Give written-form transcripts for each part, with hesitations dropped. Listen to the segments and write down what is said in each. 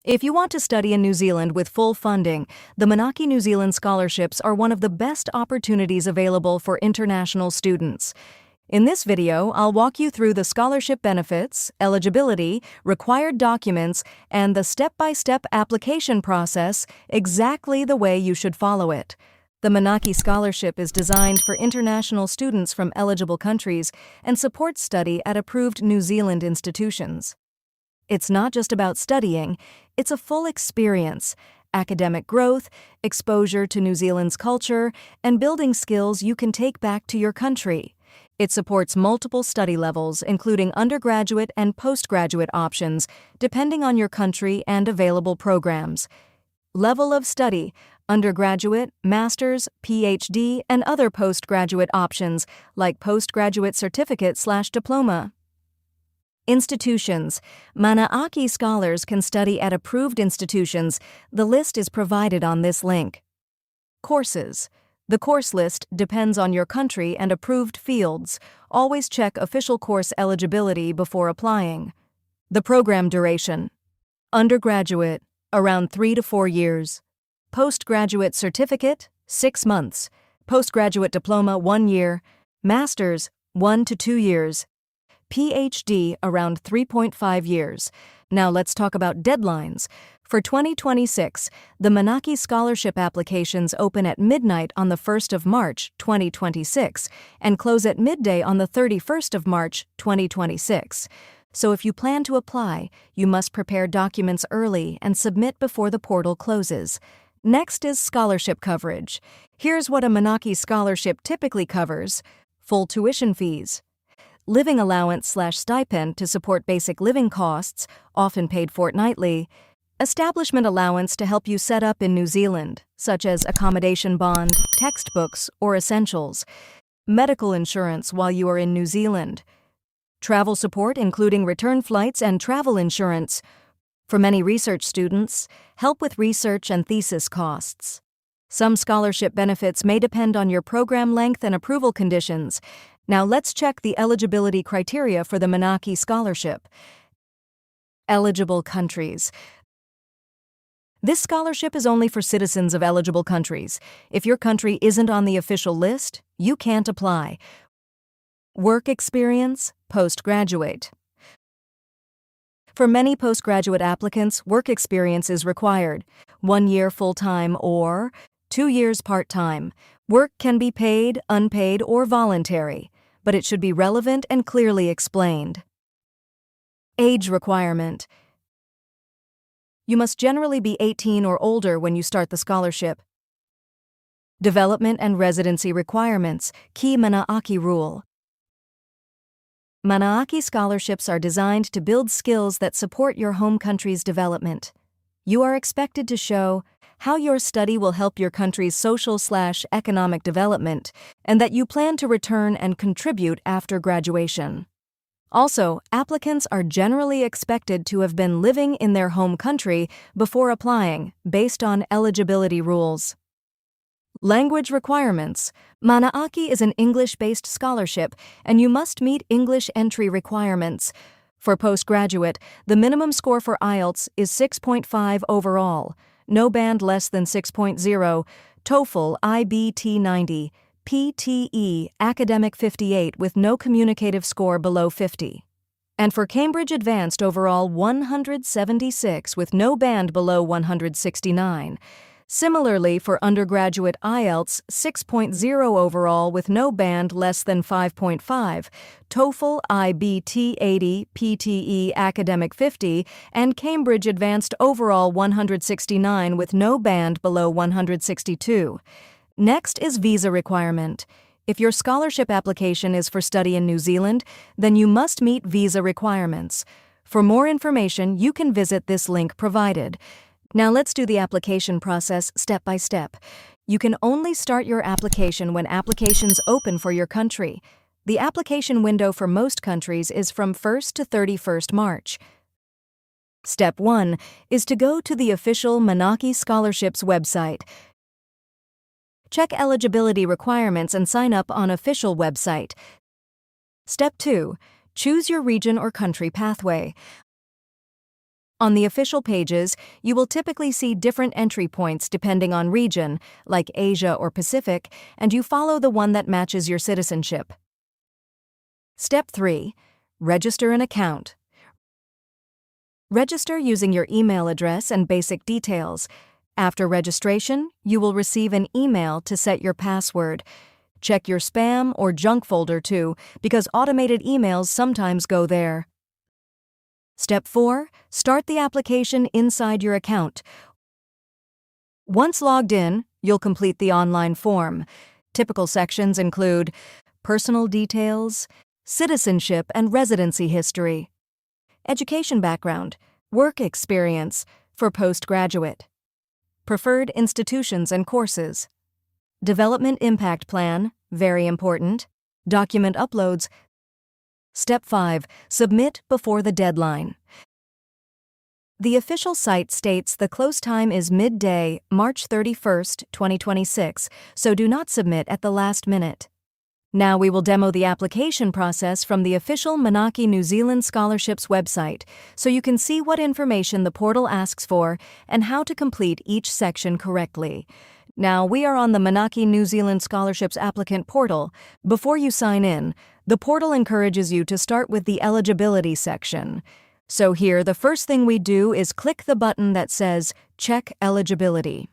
If you want to study in New Zealand with full funding, the Manaaki New Zealand Scholarships are one of the best opportunities available for international students. In this video, I'll walk you through the scholarship benefits, eligibility, required documents, and the step-by-step application process exactly the way you should follow it. The Manaaki Scholarship is designed for international students from eligible countries and supports study at approved New Zealand institutions. It's not just about studying, it's a full experience, academic growth, exposure to New Zealand's culture, and building skills you can take back to your country. It supports multiple study levels, including undergraduate and postgraduate options, depending on your country and available programs. Level of study: undergraduate, master's, PhD, and other postgraduate options, like postgraduate certificate/diploma. Institutions: Manaaki scholars can study at approved institutions. The list is provided on this link. Courses: the course list depends on your country and approved fields. Always check official course eligibility before applying. The program duration: undergraduate, around 3 to 4 years. Postgraduate certificate, 6 months. Postgraduate diploma, 1 year. Master's, 1 to 2 years. PhD, around 3.5 years. Now let's talk about deadlines. For 2026, the Manaaki Scholarship applications open at midnight on the 1st of March, 2026, and close at midday on the 31st of March, 2026. So if you plan to apply, you must prepare documents early and submit before the portal closes. Next is scholarship coverage. Here's what a Manaaki scholarship typically covers: full tuition fees, living allowance/stipend to support basic living costs, often paid fortnightly, establishment allowance to help you set up in New Zealand, such as accommodation bond, textbooks, or essentials, medical insurance while you are in New Zealand, travel support including return flights and travel insurance. For many research students, help with research and thesis costs. Some scholarship benefits may depend on your program length and approval conditions. Now let's check the eligibility criteria for the Manaaki Scholarship. Eligible countries. This scholarship is only for citizens of eligible countries. If your country isn't on the official list, you can't apply. Work experience: postgraduate. For many postgraduate applicants, work experience is required: 1 year full-time or 2 years part-time. Work can be paid, unpaid, or voluntary, but it should be relevant and clearly explained. Age requirement: you must generally be 18 or older when you start the scholarship. Development and residency requirements: key Manaaki rule. Manaaki scholarships are designed to build skills that support your home country's development. You are expected to show how your study will help your country's social/economic development, and that you plan to return and contribute after graduation. Also, applicants are generally expected to have been living in their home country before applying, based on eligibility rules. Language requirements: Manaaki is an English-based scholarship, and you must meet English entry requirements. For postgraduate, the minimum score for IELTS is 6.5 overall, no band less than 6.0, TOEFL IBT 90, PTE academic 58 with no communicative score below 50. And for Cambridge Advanced, overall 176 with no band below 169. Similarly, for undergraduate IELTS, 6.0 overall with no band less than 5.5, TOEFL IBT 80, PTE academic 50, and Cambridge Advanced overall 169 with no band below 162. Next is visa requirement. If your scholarship application is for study in New Zealand, then you must meet visa requirements. For more information, you can visit this link provided. Now let's do the application process step by step. You can only start your application when applications open for your country. The application window for most countries is from 1st to 31st March. Step 1 is to go to the official Manaaki Scholarships website. Check eligibility requirements and sign up on official website. Step 2. Choose your region or country pathway. On the official pages, you will typically see different entry points depending on region, like Asia or Pacific, and you follow the one that matches your citizenship. Step 3. Register an account. Register using your email address and basic details. After registration, you will receive an email to set your password. Check your spam or junk folder too, because automated emails sometimes go there. Step 4. Start the application inside your account. Once logged in, you'll complete the online form. Typical sections include personal details, citizenship and residency history, education background, work experience for postgraduate, preferred institutions and courses, development impact plan, very important, document uploads. Step 5. Submit before the deadline. The official site states the close time is midday, March 31st, 2026, so do not submit at the last minute. Now we will demo the application process from the official Manaaki New Zealand Scholarships website, so you can see what information the portal asks for and how to complete each section correctly. Now we are on the Manaaki New Zealand Scholarships applicant portal. Before you sign in, the portal encourages you to start with the eligibility section. So here, the first thing we do is click the button that says Check Eligibility.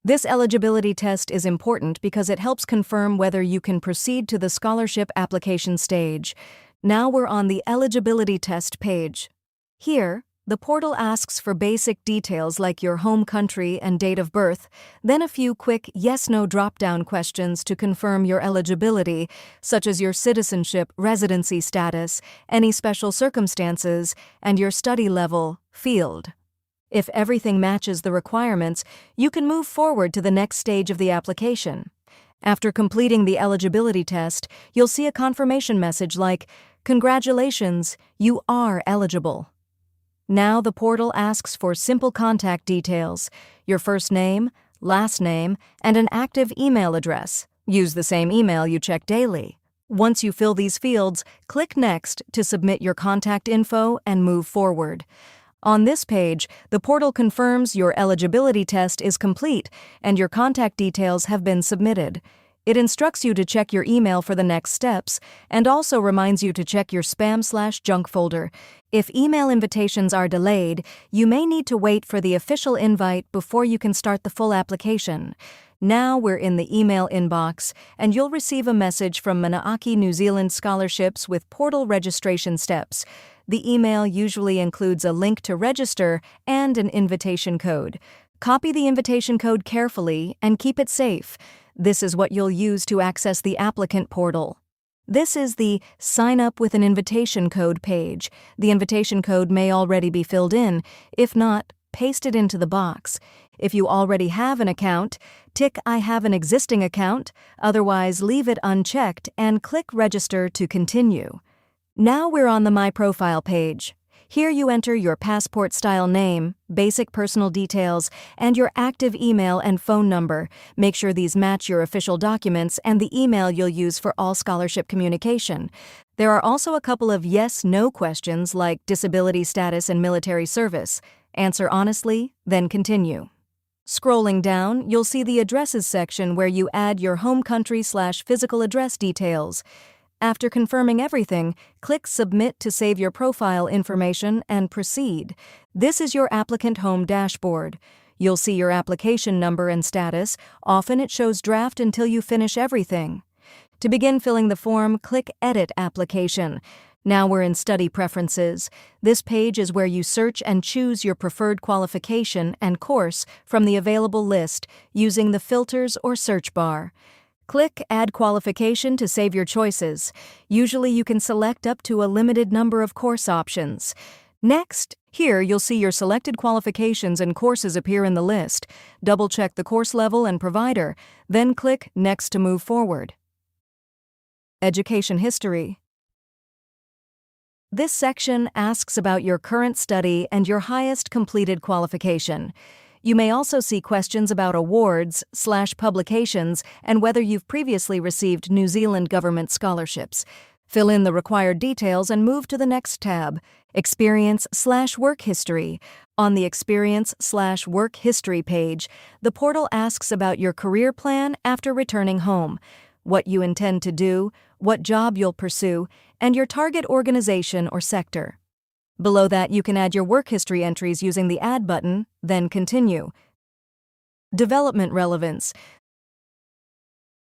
This eligibility test is important because it helps confirm whether you can proceed to the scholarship application stage. Now we're on the eligibility test page. Here, the portal asks for basic details like your home country and date of birth, then a few quick yes/no drop-down questions to confirm your eligibility, such as your citizenship, residency status, any special circumstances, and your study level, field. If everything matches the requirements, you can move forward to the next stage of the application. After completing the eligibility test, you'll see a confirmation message like, "Congratulations, you are eligible." Now the portal asks for simple contact details, your first name, last name, and an active email address. Use the same email you check daily. Once you fill these fields, click Next to submit your contact info and move forward. On this page, the portal confirms your eligibility test is complete and your contact details have been submitted. It instructs you to check your email for the next steps and also reminds you to check your spam/junk folder. If email invitations are delayed, you may need to wait for the official invite before you can start the full application. Now we're in the email inbox, and you'll receive a message from Manaaki New Zealand Scholarships with portal registration steps. The email usually includes a link to register and an invitation code. Copy the invitation code carefully and keep it safe. This is what you'll use to access the applicant portal. This is the Sign Up with an Invitation Code page. The invitation code may already be filled in. If not, paste it into the box. If you already have an account, tick I have an existing account, otherwise leave it unchecked and click Register to continue. Now we're on the My Profile page. Here you enter your passport-style name, basic personal details, and your active email and phone number. Make sure these match your official documents and the email you'll use for all scholarship communication. There are also a couple of yes/no questions like disability status and military service. Answer honestly, then continue. Scrolling down, you'll see the Addresses section where you add your home country/physical address details. After confirming everything, click Submit to save your profile information and proceed. This is your applicant home dashboard. You'll see your application number and status. Often it shows draft until you finish everything. To begin filling the form, click Edit Application. Now we're in Study Preferences. This page is where you search and choose your preferred qualification and course from the available list using the filters or search bar. Click Add Qualification to save your choices. Usually you can select up to a limited number of course options. Next, here you'll see your selected qualifications and courses appear in the list. Double-check the course level and provider, then click Next to move forward. Education History. This section asks about your current study and your highest completed qualification. You may also see questions about awards/publications and whether you've previously received New Zealand government scholarships. Fill in the required details and move to the next tab. Experience/work history. On the Experience/work history page, the portal asks about your career plan after returning home, what you intend to do, what job you'll pursue, and your target organization or sector. Below that, you can add your work history entries using the Add button, then Continue. Development relevance.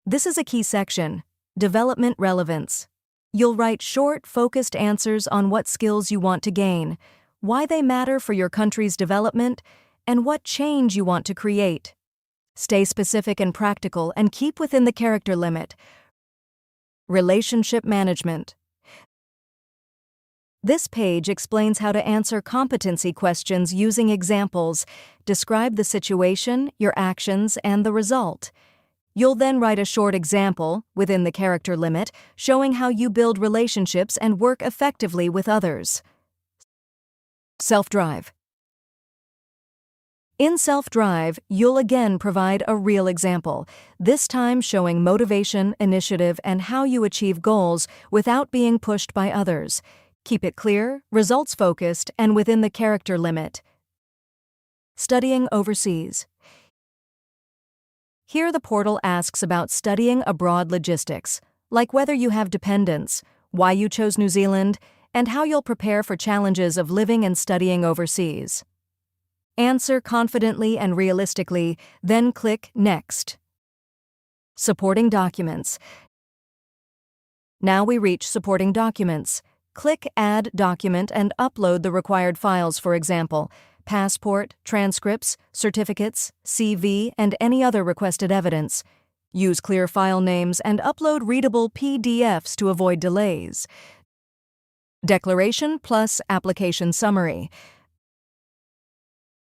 This is a key section. Development relevance. You'll write short, focused answers on what skills you want to gain, why they matter for your country's development, and what change you want to create. Stay specific and practical and keep within the character limit. Relationship management. This page explains how to answer competency questions using examples. Describe the situation, your actions, and the result. You'll then write a short example, within the character limit, showing how you build relationships and work effectively with others. Self-drive. In self-drive, you'll again provide a real example, this time showing motivation, initiative, and how you achieve goals without being pushed by others. Keep it clear, results-focused, and within the character limit. Studying overseas. Here the portal asks about studying abroad logistics, like whether you have dependents, why you chose New Zealand, and how you'll prepare for challenges of living and studying overseas. Answer confidently and realistically, then click Next. Supporting documents. Now we reach supporting documents. Click Add Document and upload the required files, for example, passport, transcripts, certificates, CV, and any other requested evidence. Use clear file names and upload readable PDFs to avoid delays. Declaration plus application summary.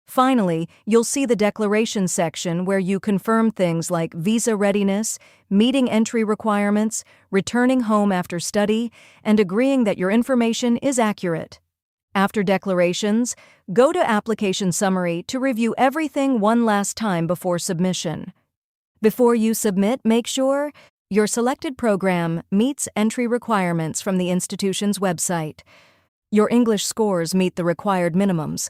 Finally, you'll see the declaration section where you confirm things like visa readiness, meeting entry requirements, returning home after study, and agreeing that your information is accurate. After declarations, go to Application Summary to review everything one last time before submission. Before you submit, make sure your selected program meets entry requirements from the institution's website. Your English scores meet the required minimums.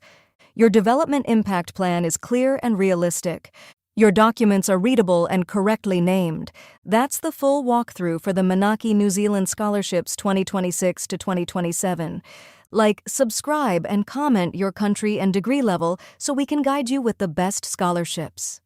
Your development impact plan is clear and realistic. Your documents are readable and correctly named. That's the full walkthrough for the Manaaki New Zealand Scholarships 2026 to 2027. Like, subscribe and comment your country and degree level so we can guide you with the best scholarships.